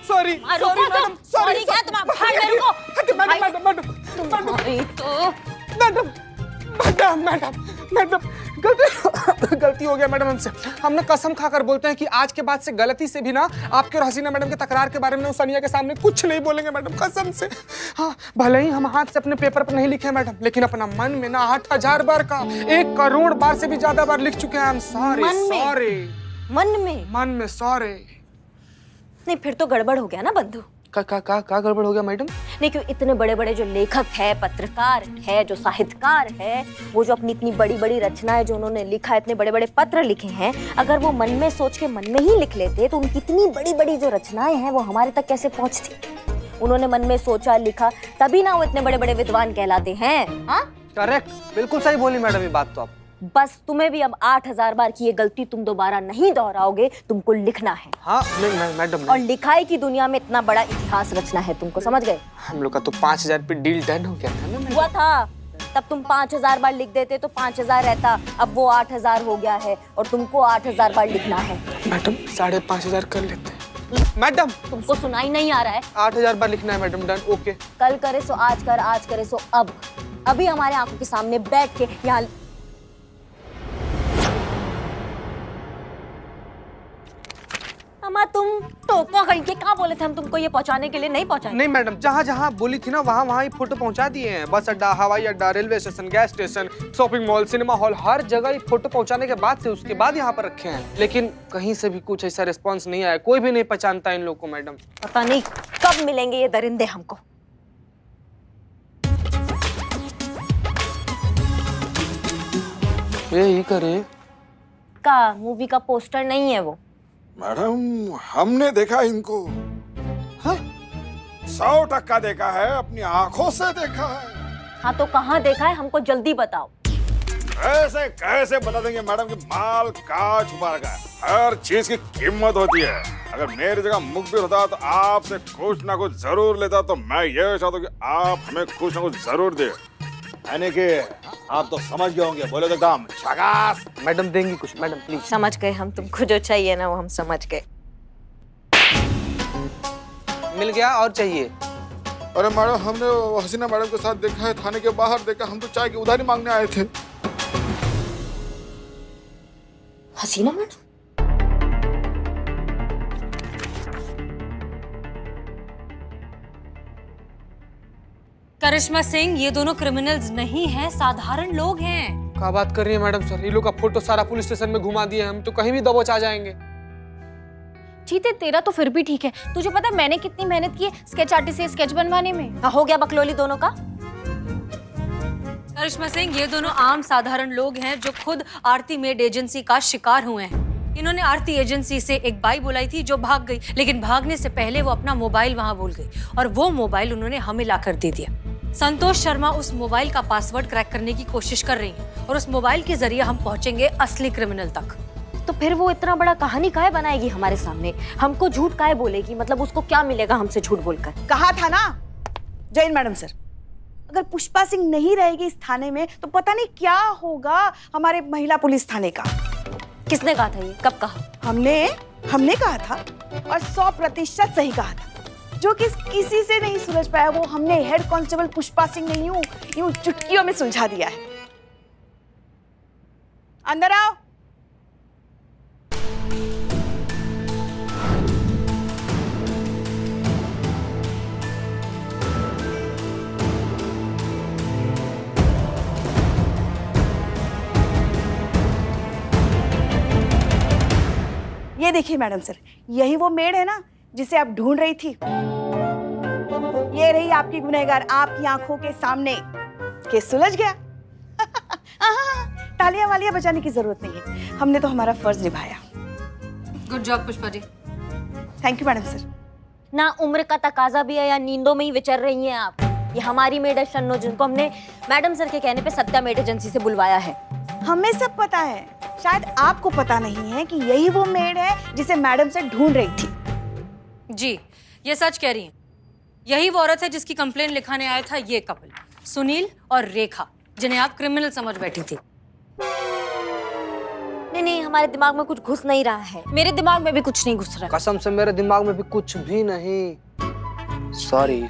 Sorry sorry madam, sorry क्या तुम भाग मेरे को? मैडम मैडम मैडम तो मैडम मैडम मैडम मैडम गलती हो गया मैडम हमसे। हम ना कसम खाकर बोलते हैं कि आज के बाद से गलती से भी ना आपके और हसीना मैडम के तकरार के बारे में सनिया के सामने कुछ नहीं बोलेंगे मैडम, कसम से। हाँ, भले ही हम हाथ से अपने पेपर पर नहीं लिखे मैडम, लेकिन अपना मन में ना 8,000 बार का 1 करोड़ बार से भी ज्यादा बार लिख चुके हैं। हम सॉरी सॉरी मन में सॉरी। नहीं, फिर तो गड़बड़ हो गया ना बंधु। का गड़बड़ हो गया मैडम? नहीं, क्यों इतने बड़े बड़े जो लेखक है, पत्रकार है, जो साहित्यकार है, वो जो अपनी इतनी बड़ी बड़ी रचनाएं जो उन्होंने लिखा है, इतने बड़े बड़े पत्र लिखे हैं, अगर वो मन में सोच के मन में ही लिख लेते तो उनकी इतनी बड़ी बड़ी जो रचनाएं हैं वो हमारे तक कैसे पहुंचती? उन्होंने मन में सोचा, लिखा, तभी ना वो इतने बड़े बड़े विद्वान कहलाते हैं। हाँ, करेक्ट, बिल्कुल सही बोली मैडम ये बात तो आप। बस तुम्हें भी अब 8,000 बार की ये गलती तुम दोबारा नहीं दोहराओगे, तुमको लिखना है। हाँ मैडम। और लिखाई की दुनिया में इतना बड़ा इतिहास रचना है तुमको, समझ गए? हम लोग का तो 5,000 पे डील डन हो गया था ना। हुआ था, तब तुम 5,000 बार लिख देते तो 5,000 रहता, अब वो 8,000 हो गया है और तुमको 8,000 बार लिखना है। मैडम 5,500 कर लेते हैं मैडम। तुमको सुनाई नहीं आ रहा है? 8,000 बार लिखना है मैडम, डन, ओके। कल करे सो आज कर, आज करे सो अब। अभी हमारे आंखों के सामने बैठ के यहाँ। अम्मा तुम टोपा कहीं के, कहाँ बोले थे हम तुमको ये पहुंचाने के लिए? नहीं पहुंचाए? नहीं मैडम, जहाँ जहाँ बोली थी ना वहाँ ही फोटो पहुँचा दिए हैं। बस अड्डा, हवाई अड्डा, railway station, gas station, shopping mall, cinema hall, हर जगह ये फोटो पहुँचाने के बाद से उसके बाद यहाँ पर रखे हैं। लेकिन कहीं से भी कुछ ऐसा रिस्पॉन्स नहीं आया, कोई भी नहीं पहचानता इन लोग को मैडम। पता नहीं कब मिलेंगे ये दरिंदे हमको। यही करे का मूवी का पोस्टर नहीं है वो? मैडम हमने देखा इनको। हाँ? 100% देखा है, अपनी आंखों से देखा है। हाँ तो कहाँ देखा है, हमको जल्दी बताओ। कैसे कैसे बता देंगे मैडम कि माल का छुपा रखा है। हर चीज की कीमत होती है। अगर मेरी जगह मुखबिर होता तो आपसे कुछ ना कुछ जरूर लेता। तो मैं ये चाहता हूँ कि आप हमें कुछ ना कुछ जरूर दे, यानी कि आप तो समझ गए होंगे। बोले तो दाम झकास। मैडम देंगी कुछ मैडम प्लीज। समझ गए हम, तुमको जो चाहिए ना वो हम समझ गए। मिल गया और चाहिए? अरे मैडम हमने हसीना मैडम के साथ देखा है, थाने के बाहर देखा। हम तो चाय की उधारी मांगने आए थे। हसीना मैडम? करिश्मा सिंह, ये दोनों क्रिमिनल्स नहीं हैं, साधारण लोग हैं। क्या बात कर रही है मैडम सर? ये लोग का फोटो सारा पुलिस स्टेशन में घुमा दिए, हम तो कहीं भी दबोच आ जाएंगे। चीते, तेरा तो फिर भी ठीक है। तुझे पता है मैंने कितनी मेहनत की है स्केच आर्टिस्ट से स्केच बनवाने में? हाँ, हो गया बकलोली दोनों का। करिश्मा सिंह, ये दोनों आम साधारण लोग हैं जो खुद आरती मेड एजेंसी का शिकार हुए हैं। इन्होंने आरती एजेंसी से एक बाई बुलाई थी जो भाग गई, लेकिन भागने से पहले वो अपना मोबाइल वहां भूल गई और वो मोबाइल उन्होंने हमें लाकर दे दिया। संतोष शर्मा उस मोबाइल का पासवर्ड क्रैक करने की कोशिश कर रही हैं और उस मोबाइल के जरिए हम पहुंचेंगे असली क्रिमिनल तक। तो फिर वो इतना बड़ा कहानी काहे बनाएगी हमारे सामने? हमको झूठ काहे बोलेगी? मतलब उसको क्या मिलेगा हमसे झूठ बोलकर? कहा था ना जैन मैडम सर, अगर पुष्पा सिंह नहीं रहेगी इस थाने में तो पता नहीं क्या होगा हमारे महिला पुलिस थाने का। किसने कहा था ये? कब कहा? हमने कहा था और 100% सही कहा था। जो किसी से नहीं सुलझ पाया वो हमने हेड कांस्टेबल पुष्पा सिंह ने यूं चुटकियों में सुलझा दिया है। अंदर आओ। ये देखिए मैडम सर, यही वो मेड है ना जिसे आप ढूंढ रही थी। ये रही आपकी गुनहगार आपकी आंखों के सामने। केस सुलझ गया। तालियां वालियां बजाने की जरूरत नहीं है, हमने तो हमारा फर्ज निभाया। Good job Pushpa ji. Thank you madam sir. ना उम्र का तकाजा भी है या नींदों में ही विचर रही हैं आप? ये हमारी मेड है शन्नो, जिनको हमने मैडम सर के कहने पे सत्या मेड एजेंसी से बुलवाया है। हमें सब पता है, शायद आपको पता नहीं है कि यही वो मेड है जिसे मैडम से ढूंढ रही थी। जी, ये सच कह रही हैं। यही वो औरत है जिसकी कंप्लेन लिखाने आया था ये कपल, सुनील और रेखा, जिन्हें आप क्रिमिनल समझ बैठी थी। नहीं, हमारे दिमाग में कुछ घुस नहीं रहा है। मेरे दिमाग में भी कुछ नहीं घुस रहा कसम से मेरे दिमाग में भी कुछ भी नहीं। सॉरी।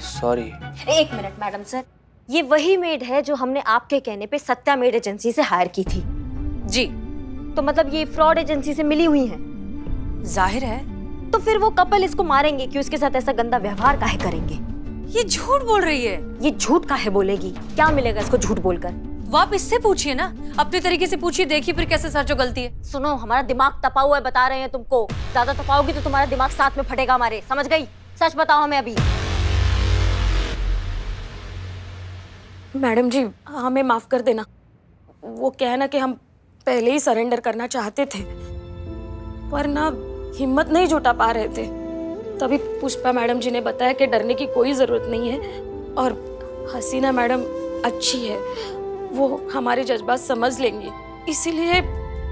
है। एक मिनट मैडम सर, ये वही मेड है जो हमने आपके कहने पे सत्या मेड एजेंसी से हायर की थी। जी, तो मतलब ये फ्रॉड एजेंसी से मिली हुई है। जाहिर है। तो फिर वो कपल इसको मारेंगे कि उसके साथ ऐसा गंदा व्यवहार काहे करेंगे? ये झूठ बोल रही है। ये झूठ काहे बोलेगी? क्या मिलेगा इसको झूठ बोलकर? वो आप इससे पूछिए ना, अपने तरीके से पूछिए, देखिए फिर कैसे सच और गलती है। सुनो, हमारा दिमाग तपा हुआ है, बता रहे हैं तुमको। ज्यादा तपाओगी तो तुम्हारा दिमाग साथ में फटेगा हमारे, समझ गई? सच बताओ हमें अभी। मैडम जी, हमें माफ कर देना। वो क्या है ना कि हम पहले ही सरेंडर करना चाहते थे, पर ना हिम्मत नहीं जुटा पा रहे थे। तभी पुष्पा मैडम जी ने बताया कि डरने की कोई जरूरत नहीं है और हसीना मैडम अच्छी है, वो हमारे जज्बात समझ लेंगी, इसीलिए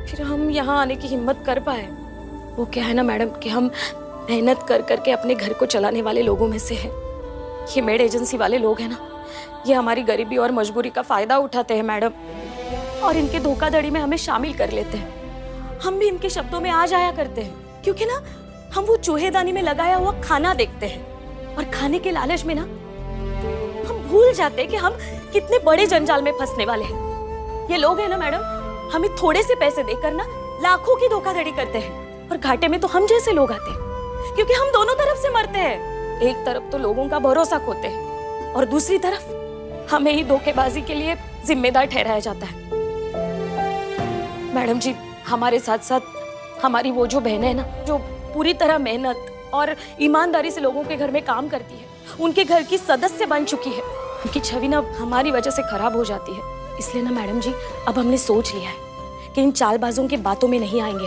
फिर हम यहाँ आने की हिम्मत कर पाए। वो क्या है ना मैडम कि हम मेहनत कर करके अपने घर को चलाने वाले लोगों में से हैं। ये मेड एजेंसी वाले लोग हैं ना, ये हमारी गरीबी और मजबूरी का फायदा उठाते हैं मैडम, और इनके धोखाधड़ी में हमें शामिल कर लेते हैं। हम भी इनके शब्दों में आ जाया करते हैं, क्योंकि ना हम वो चूहेदानी में लगाया हुआ खाना देखते हैं और खाने के लालच में ना हम भूल जाते हैं कि हम कितने बड़े जंजाल में फंसने वाले हैं। ये लोग हैं ना मैडम, हमें थोड़े से पैसे देकर ना लाखों की धोखाधड़ी करते हैं, और घाटे में तो हम जैसे लोग आते हैं, क्योंकि हम दोनों तरफ से मरते हैं। एक तरफ तो लोगों का भरोसा खोते हैं और दूसरी तरफ हमें ही धोखेबाजी के लिए जिम्मेदार ठहराया जाता है। मैडम जी, हमारे साथ साथ हमारी वो जो बहन है ना, जो पूरी तरह मेहनत और ईमानदारी से लोगों के घर में काम करती है, उनके घर की सदस्य बन चुकी है, उनकी छवि ना हमारी वजह से खराब हो जाती है। इसलिए ना मैडम जी, अब हमने सोच लिया है कि इन चालबाजों की बातों में नहीं आएंगे।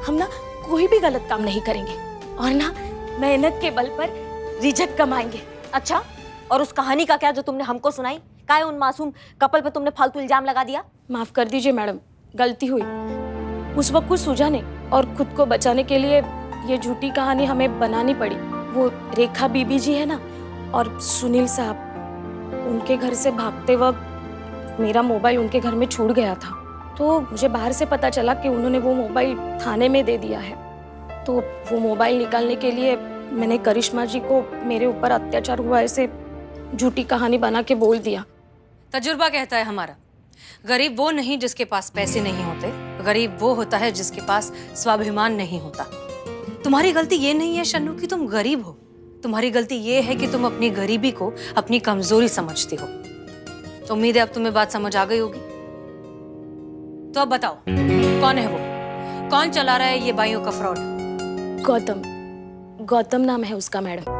हम ना कोई भी गलत काम नहीं करेंगे और ना मेहनत के बल पर रिजक कमाएंगे। अच्छा, और उस कहानी का क्या जो तुमने हमको सुनाई? काहे उन मासूम कपल पे तुमने फालतू इल्जाम लगा दिया? माफ कर दीजिए मैडम, गलती हुई। उस वक्त कुछ सूझा नहीं और खुद को बचाने के लिए ये झूठी कहानी हमें बनानी पड़ी। वो रेखा बीबी जी है ना, और सुनील साहब, उनके घर से भागते वक्त मेरा मोबाइल उनके घर में छूट गया था। तो मुझे बाहर से पता चला कि उन्होंने वो मोबाइल थाने में दे दिया है। तो वो मोबाइल निकालने के लिए मैंने करिश्मा जी को मेरे ऊपर अत्याचार हुआ ऐसे झूठी कहानी बना के बोल दिया। तजुर्बा कहता है हमारा, गरीब वो नहीं जिसके पास पैसे नहीं होते, गरीब वो होता है जिसके पास स्वाभिमान नहीं होता। तुम्हारी गलती ये नहीं है शन्नू कि तुम गरीब हो, तुम्हारी गलती ये है कि तुम अपनी गरीबी को अपनी कमजोरी समझती हो। तो उम्मीद है अब तुम्हें बात समझ आ गई होगी। तो अब बताओ, कौन है वो? कौन चला रहा है ये बाइयों का फ्रॉड? गौतम नाम है उसका मैडम।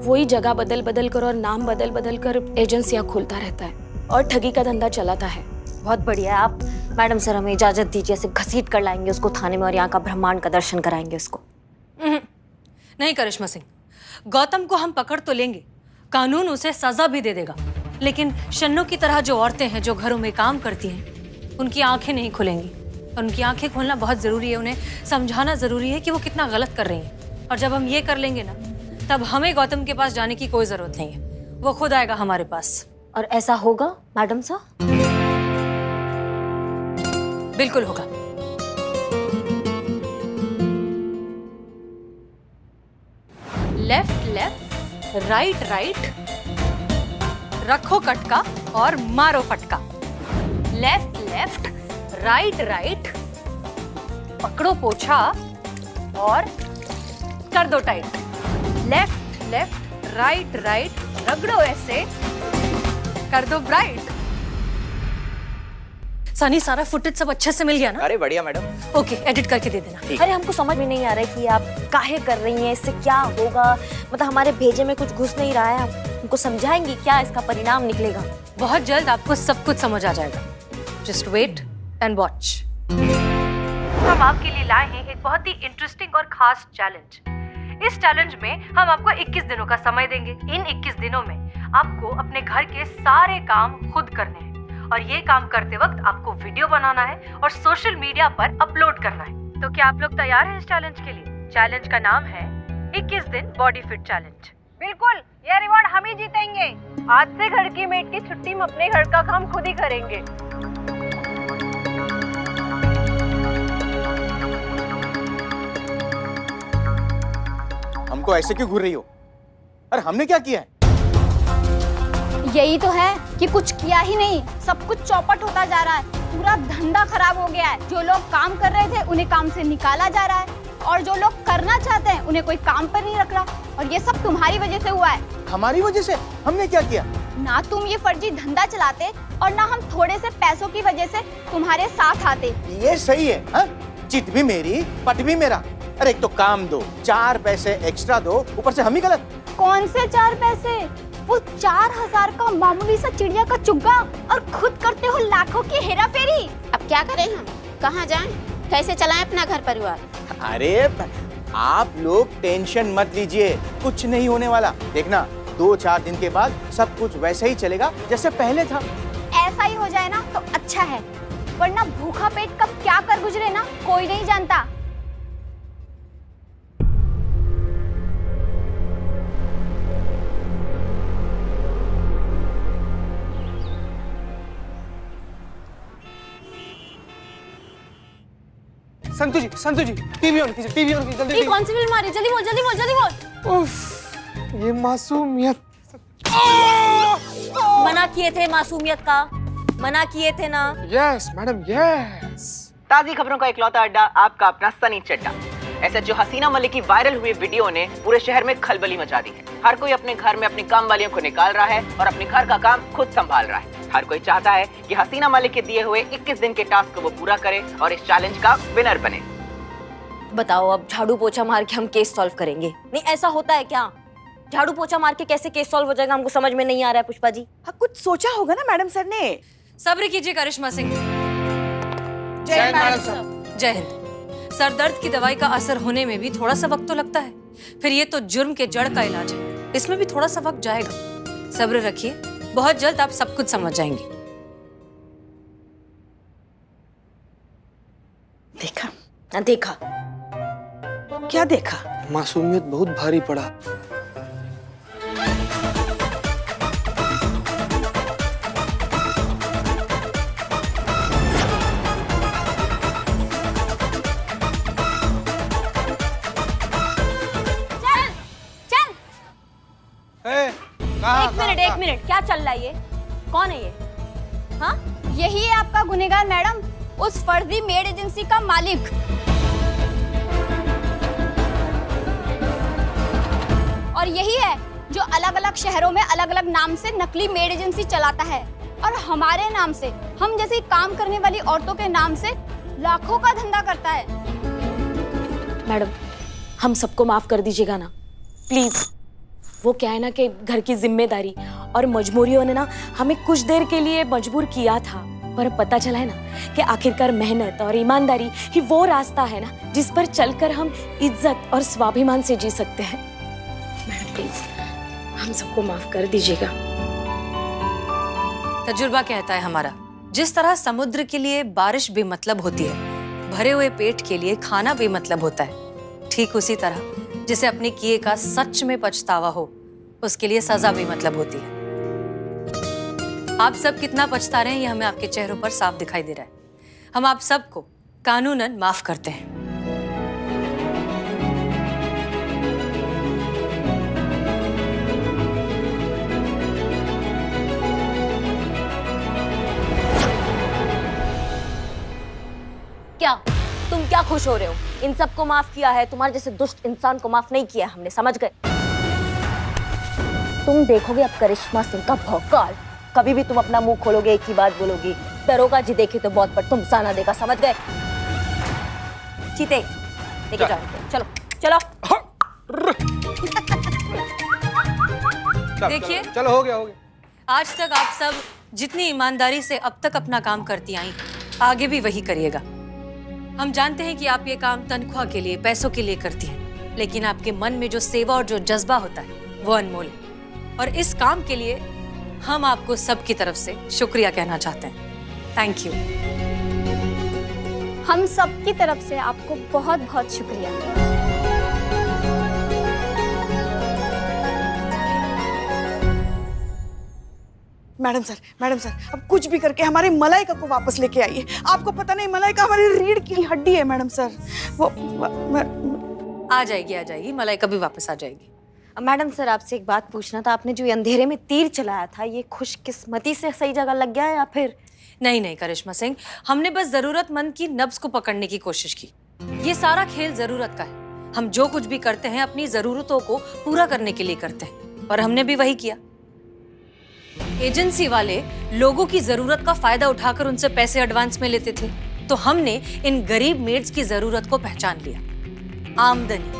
वही जगह बदल बदल कर और नाम बदल बदल कर एजेंसियां खोलता रहता है और ठगी का धंधा चलाता है। बहुत बढ़िया है। आप मैडम सर हमें इजाजत दीजिए, ऐसे घसीट कर लाएंगे उसको थाने में और यहाँ का ब्रह्मांड का दर्शन कराएंगे उसको। नहीं करिश्मा सिंह, गौतम को हम पकड़ तो लेंगे, कानून उसे सजा भी दे देगा, लेकिन शन्नू की तरह जो औरतें हैं जो घरों में काम करती हैं, उनकी आंखें नहीं खुलेंगी। और उनकी आंखें खोलना बहुत जरूरी है, उन्हें समझाना जरूरी है कि वो कितना गलत कर रही हैं। और जब हम ये कर लेंगे ना, तब हमें गौतम के पास जाने की कोई जरूरत नहीं है, वो खुद आएगा हमारे पास। और ऐसा होगा मैडम साहब? बिल्कुल होगा। लेफ्ट लेफ्ट, राइट राइट, रखो कटका और मारो फटका। लेफ्ट लेफ्ट, राइट राइट, पकड़ो पोछा और कर दो tight. Left left, right right, रगड़ो ऐसे, कर दो ब्राइट। सनी, सारा फुटेज सब अच्छे से मिल गया ना? अरे बढ़िया मैडम। ओके, एडिट करके दे देना। अरे हमको समझ में नहीं आ रहा है कि आप काहे कर रही हैं, इससे क्या होगा? मतलब हमारे भेजे में कुछ घुस नहीं रहा है, आप हमको समझाएंगी क्या इसका परिणाम निकलेगा? बहुत जल्द आपको सब कुछ समझ आ जाएगा। Just wait and watch. हम आपके लिए लाए हैं एक बहुत ही इंटरेस्टिंग और खास चैलेंज। इस चैलेंज में हम आपको 21 दिनों का समय देंगे। इन 21 दिनों में आपको अपने घर के सारे काम खुद करने हैं, और ये काम करते वक्त आपको वीडियो बनाना है और सोशल मीडिया पर अपलोड करना है। तो क्या आप लोग तैयार हैं इस चैलेंज के लिए? चैलेंज का नाम है 21 दिन बॉडी फिट चैलेंज। बिल्कुल, ये रिवॉर्ड हम ही जीतेंगे। आज से घर की मेड की छुट्टी में अपने घर का काम खुद ही करेंगे। हमको ऐसे क्यों घूर रही हो? अरे हमने क्या किया है? यही तो है कि कुछ किया ही नहीं, सब कुछ चौपट होता जा रहा है, पूरा धंधा खराब हो गया है। जो लोग काम कर रहे थे उन्हें काम से निकाला जा रहा है और जो लोग करना चाहते हैं उन्हें कोई काम पर नहीं रख रहा। और ये सब तुम्हारी वजह से हुआ है। हमारी वजह से? हमने क्या किया? ना तुम ये फर्जी धंधा चलाते और ना हम थोड़े से पैसों की वजह से तुम्हारे साथ आते। ये सही है, हाँ? चिट भी मेरी, पट भी मेरा। अरे एक तो काम दो, 4 पैसे एक्स्ट्रा दो, ऊपर से हम ही गलत। कौन से 4 पैसे? वो 4000 का मामूली सा चिड़िया का चुग्गा और खुद करते हो लाखों की हेरा फेरी। अब क्या करें हम? कहाँ जाएं? कैसे चलाएं अपना घर परिवार? अरे आप लोग टेंशन मत लीजिए, कुछ नहीं होने वाला। देखना 2-4 दिन के बाद सब कुछ वैसे ही चलेगा जैसे पहले था। ऐसा ही हो जाए ना तो अच्छा है, वरना भूखा पेट कब क्या कर गुजरे ना कोई नहीं जानता। संतु जी टीवी ऑन कीजिए, टीवी ऑन कीजिए जल्दी। ये कौन सी फिल्म आ रही है? जल्दी बोल, जल्दी बोल, जल्दी बोल। उफ, ये मासूमियत। मना किए थे मासूमियत का, मना किए थे ना। Yes madam yes. ताज़ी खबरों का इकलौता अड्डा, आपका अपना सनी चड्डा। एसएचओ हसीना मलिक की वायरल हुई वीडियो ने पूरे शहर में खलबली मचा दी है। हर कोई अपने घर में अपनी काम वालियों को निकाल रहा है और अपने घर का काम खुद संभाल रहा है। हर कोई चाहता है कि हसीना मलिक के दिए हुए 21 दिन के टास्क को वो पूरा करे और इस चैलेंज का विनर बने। बताओ, अब झाड़ू पोछा मार के हम केस सॉल्व करेंगे? नहीं, ऐसा होता है क्या? झाड़ू पोछा मार के कैसे केस सॉल्व हो जाएगा? हमको समझ में नहीं आ रहा है पुष्पा जी। हाँ, कुछ सोचा होगा ना मैडम सर ने। सब्र कीजिए करिश्मा सिंह। जय हिंद मैडम साहब। जय हिंद। सर दर्द की दवाई का असर होने में भी थोड़ा सा वक्त तो लगता है, फिर ये तो जुर्म के जड़ का इलाज है, इसमें भी थोड़ा सा वक्त जाएगा। सब्र रखिए, बहुत जल्द आप सब कुछ समझ जाएंगे। देखा? ना देखा? क्या देखा? मासूमियत बहुत भारी पड़ा। एक मिनट, क्या चल रहा है ये? कौन है ये? हाँ? यही है आपका गुनहगार मैडम, उस फर्जी मेड एजेंसी का मालिक। और यही है जो अलग अलग शहरों में अलग अलग नाम से नकली मेड एजेंसी चलाता है और हमारे नाम से, हम जैसी काम करने वाली औरतों के नाम से लाखों का धंधा करता है। मैडम, हम सबको माफ कर दीजिएगा ना, प्लीज। वो क्या है ना कि घर की जिम्मेदारी और मजबूरियों ने ना हमें कुछ देर के लिए मजबूर किया था, पर अब पता चला है ना कि आखिरकार मेहनत और ईमानदारी ही वो रास्ता है ना जिस पर चलकर हम इज्जत और स्वाभिमान से जी सकते हैं। मैडम प्लीज, हम सबको माफ कर दीजिएगा। तजुर्बा कहता है हमारा, जिस तरह समुद्र के लिए बारिश बेमतलब होती है, भरे हुए पेट के लिए खाना बेमतलब होता है, ठीक उसी तरह जिसे अपने किए का सच में पछतावा हो, उसके लिए सजा बेमतलब होती है। आप सब कितना पछता रहे हैं ये हमें आपके चेहरों पर साफ दिखाई दे रहा है। हम आप सबको कानूनन माफ करते हैं। क्या तुम क्या खुश हो रहे हो? इन सबको माफ किया है, तुम्हारे जैसे दुष्ट इंसान को माफ नहीं किया हमने, समझ गए? तुम देखोगे अब करिश्मा सिंह का भौकाल। कभी भी तुम अपना मुंह खोलोगे एक ही बात बोलोगी, दरोगा जी देखे तो बहुत पर तुम साना देगा, समझ गए? चीते लेके जाओ, चलो चलो। देखिए, चलो हो गया। आज तक आप सब जितनी ईमानदारी से अब तक अपना काम करती आई, आगे भी वही करिएगा। हम जानते हैं कि आप ये काम तनख्वाह के लिए, पैसों के लिए करती हैं, लेकिन आपके मन में जो सेवा और जो जज्बा होता है वो अनमोल है। और इस काम के लिए हम आपको सबकी तरफ से शुक्रिया कहना चाहते हैं। Thank you. हम सब की तरफ से आपको बहुत बहुत शुक्रिया। मैडम सर, अब कुछ भी करके हमारी मलाइका को वापस लेके आइए। आपको पता नहीं, मलाइका हमारी रीढ़ की हड्डी है मैडम सर। वो आ जाएगी, मलाई कभी वापस आ जाएगी। मैडम सर, आपसे एक बात पूछना था। आपने जो ये अंधेरे में तीर चलाया था, ये खुशकिस्मती से सही जगह लग गया या फिर? नहीं करिश्मा सिंह, हमने बस जरूरतमंद की नब्ज को पकड़ने की कोशिश की। ये सारा खेल जरूरत का है। हम जो कुछ भी करते हैं अपनी जरूरतों को पूरा करने के लिए करते हैं, और हमने भी वही किया। एजेंसी वाले लोगों की जरूरत का फायदा उठाकर उनसे पैसे एडवांस में लेते थे, तो हमने इन गरीब मेड्स की जरूरत को पहचान लिया। आमदनी,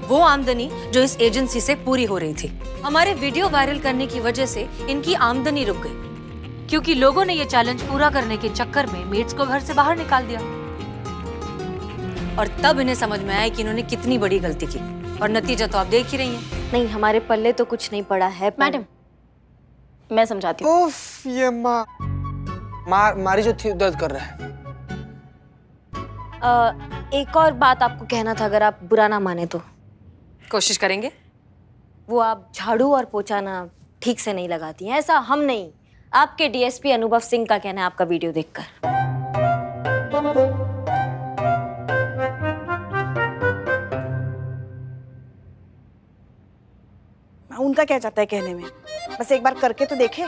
वो आमदनी जो इस एजेंसी से पूरी हो रही थी। हमारे वीडियो वायरल करने की वजह से इनकी आमदनी रुक गई, क्योंकि लोगों ने ये चैलेंज पूरा करने के चक्कर में मेड्स को घर से बाहर निकाल दिया। और तब इन्हें समझ में आया कि इन्होंने कितनी बड़ी गलती की, और नतीजा तो आप देख ही रही हैं। नहीं, हमारे पल्ले तो कुछ नहीं पड़ा है। मैडम, मैं समझाती हूँ। उफ, ये मारी जो थी दर्द कर रहा है। एक और बात आपको कहना था, अगर आप बुरा ना माने तो। कोशिश करेंगे। वो आप झाड़ू और पोछा ना ठीक से नहीं लगाती हैं। ऐसा हम नहीं, आपके डीएसपी अनुभव सिंह का कहना है आपका वीडियो देखकर। उनका क्या चाहता है कहने में? बस एक बार करके तो देखे,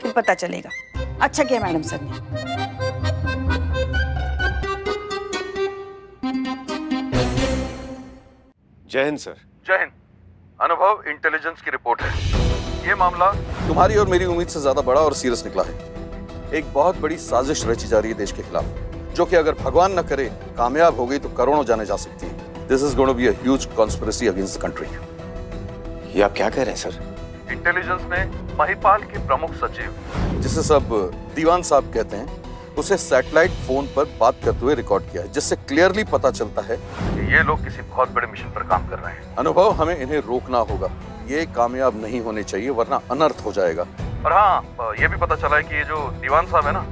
फिर पता चलेगा। अच्छा किया मैडम सर ने। जय हिंद सर। जय हिंद। अनुभव, इंटेलिजेंस की रिपोर्ट है। ये मामला तुम्हारी और मेरी उम्मीद से ज्यादा बड़ा और सीरियस निकला है। एक बहुत बड़ी साजिश रची जा रही है देश के खिलाफ, जो कि अगर भगवान न करे कामयाब हो गई तो करोड़ों जाने जा सकती है। This is going to be a huge conspiracy against the country. ये आप क्या कह रहे हैं सर? इंटेलिजेंस ने महिपाल के प्रमुख सचिव, जिसे सब दीवान साहब कहते हैं, उसे सैटेलाइट फोन पर बात करते हुए रिकॉर्ड किया है, जिससे क्लियरली पता चलता है कि ये लोग किसी बहुत बड़े मिशन पर काम कर रहे हैं। अनुभव, हमें इन्हें रोकना होगा। ये कामयाब नहीं होने चाहिए, वरना अनर्थ हो जाएगा। और हाँ, ये भी पता चला है कि ये जो दीवान साहब है ना,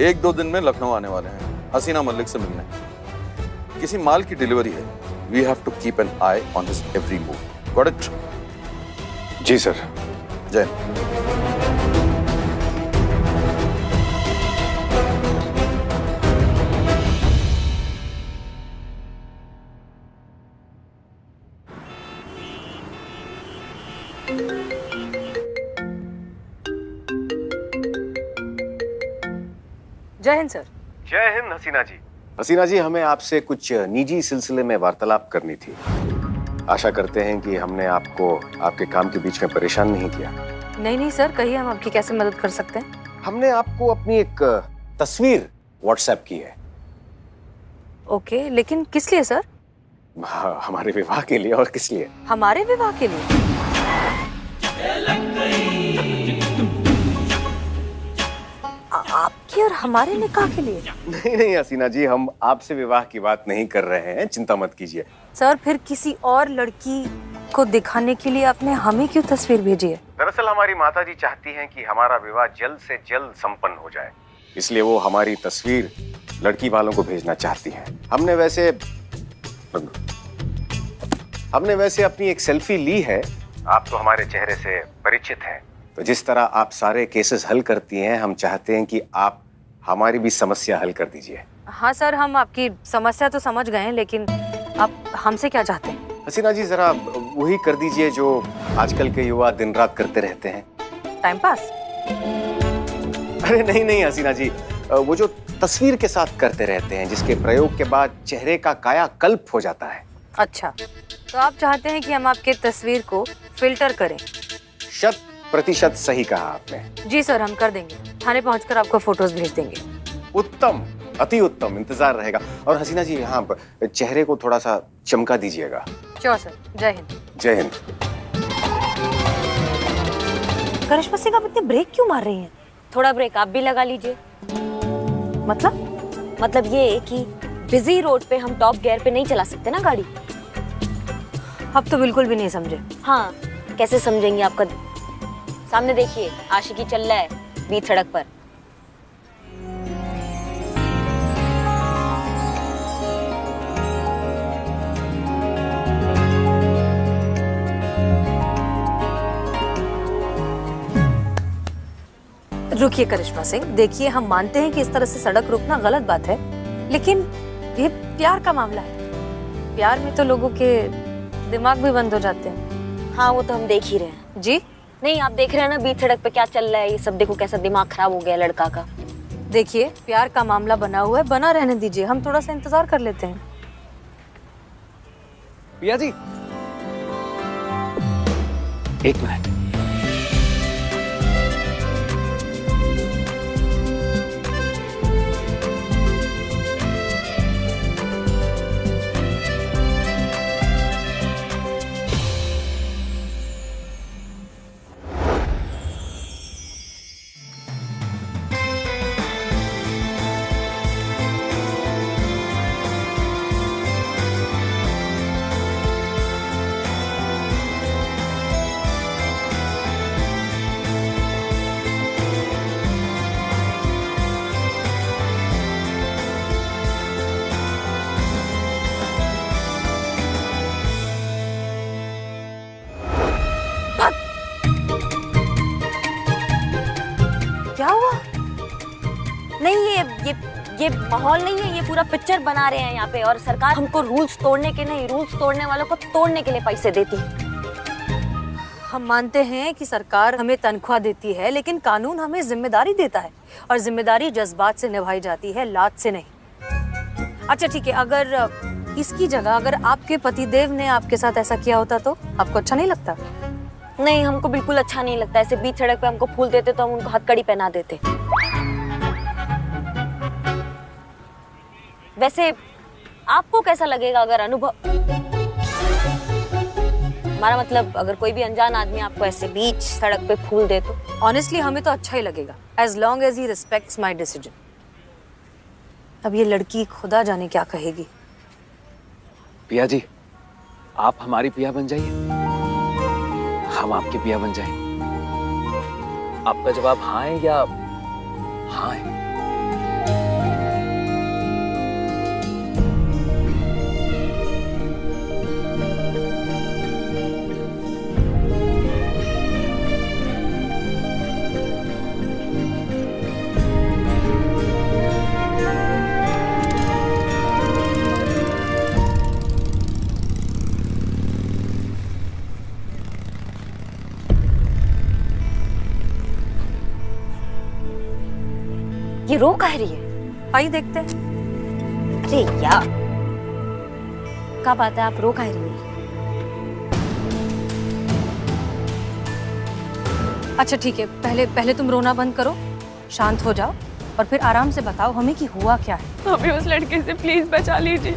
1-2 दिन में लखनऊ आने वाले हैं हसीना मलिक से मिलने। किसी माल की डिलीवरी है। We have to keep an eye on his every move. Got it? जी सर। जय। जय हिंद सर। जय हिंद हसीना जी। हसीना जी, हमें आपसे कुछ निजी सिलसिले में वार्तालाप करनी थी। आशा करते हैं कि हमने आपको आपके काम के बीच में परेशान नहीं किया। नहीं सर, कहिए, हम आपकी कैसे मदद कर सकते हैं? हमने आपको अपनी एक तस्वीर व्हाट्सएप की है। ओके, लेकिन किस लिए सर? हमारे विवाह के लिए। और किस लिए? हमारे विवाह के लिए? आपकी और हमारे निकाह के लिए? नहीं हसीना जी, हम आपसे विवाह की बात नहीं कर रहे हैं, चिंता मत कीजिए। सर, फिर किसी और लड़की को दिखाने के लिए आपने हमें क्यों तस्वीर भेजी है? दरअसल हमारी माताजी चाहती हैं कि हमारा विवाह जल्द से जल्द संपन्न हो जाए, इसलिए वो हमारी तस्वीर लड़की वालों को भेजना चाहती हैं। हमने वैसे अपनी एक सेल्फी ली है। आप तो हमारे चेहरे से परिचित हैं, तो जिस तरह आप सारे केसेस हल करती हैं, हम चाहते हैं कि आप हमारी भी समस्या हल कर दीजिए। हाँ सर, हम आपकी समस्या तो समझ गए हैं, लेकिन आप हमसे क्या चाहते हैं? हसीना जी, जरा वही कर दीजिए जो आजकल के युवा दिन रात करते रहते हैं। Time pass? अरे नहीं हसीना जी, वो जो तस्वीर के साथ करते रहते हैं, जिसके प्रयोग के बाद चेहरे का कायाकल्प हो जाता है। अच्छा, तो आप चाहते हैं कि हम आपके तस्वीर को फिल्टर करें? 100% सही कहा आपने। जी सर, हम कर देंगे। थाने पहुंचकर आपको फोटोज भेज देंगे। उत्तम, अति उत्तम, इंतजार रहेगा। और हसीना जी, यहाँ चेहरे को थोड़ा सा चमका दीजिएगा। Sure sir. जय हिंद। जय हिंद। करिश्मा सिंह, आप इतने ब्रेक क्यों मार रही हैं? थोड़ा ब्रेक आप भी लगा लीजिए। मतलब ये कि बिजी रोड पे हम टॉप गियर पे नहीं चला सकते ना गाड़ी। अब तो बिल्कुल भी नहीं समझे। हाँ, कैसे समझेंगे? आपका सामने देखिए, आशिकी चल रहा है बीच सड़क पर। रुकिए करिश्मा सिंह, देखिए, हम मानते हैं कि इस तरह से सड़क रोकना गलत बात है, लेकिन ये प्यार का मामला है। प्यार में तो लोगों के दिमाग भी बंद हो जाते हैं। हाँ वो तो हम देख ही रहे हैं। जी नहीं आप देख रहे हैं ना बीच सड़क पे क्या चल रहा है, ये सब देखो कैसा दिमाग खराब हो गया लड़का का। देखिए, प्यार का मामला बना हुआ है, बना रहने दीजिए, हम थोड़ा सा इंतजार कर लेते हैं। पिया जी, एक मिनट। क्या हुआ? नहीं ये माहौल नहीं है, ये पूरा पिक्चर बना रहे हैं यहाँ पे, और सरकार हमको रूल्स तोड़ने के नहीं, रूल्स तोड़ने वालों को तोड़ने के लिए पैसे देती है। हम मानते हैं कि सरकार हमें तनख्वाह देती है, लेकिन कानून हमें जिम्मेदारी देता है, और जिम्मेदारी जज्बात से निभाई जाती है, लात से नहीं। अच्छा ठीक है, अगर इसकी जगह अगर आपके पतिदेव ने आपके साथ ऐसा किया होता तो आपको अच्छा नहीं लगता? नहीं हमको बिल्कुल अच्छा नहीं लगता, ऐसे बीच सड़क पे हमको फूल देते तो हम उनको हथकड़ी पहना देते। वैसे आपको कैसा लगेगा अगर अनुभव, हमारा मतलब अगर कोई भी अनजान आदमी आपको ऐसे बीच सड़क पे फूल दे तो? ऑनेस्टली हमें तो अच्छा ही लगेगा, as long as he respects my decision. अब ये लड़की खुदा जाने क्या कहेगी। पिया जी, आप हमारी पिया बन जाइए, हम आपके पिया बन जाएं। आपका जवाब हाँ है या हाँ है? ये रो कह रही है? आइए देखते हैं। अरे यार क्या बात है, आप रो कह रही है? अच्छा ठीक है, पहले तुम रोना बंद करो, शांत हो जाओ, और फिर आराम से बताओ हमें कि हुआ क्या है। हमें उस लड़के से प्लीज बचा लीजिए।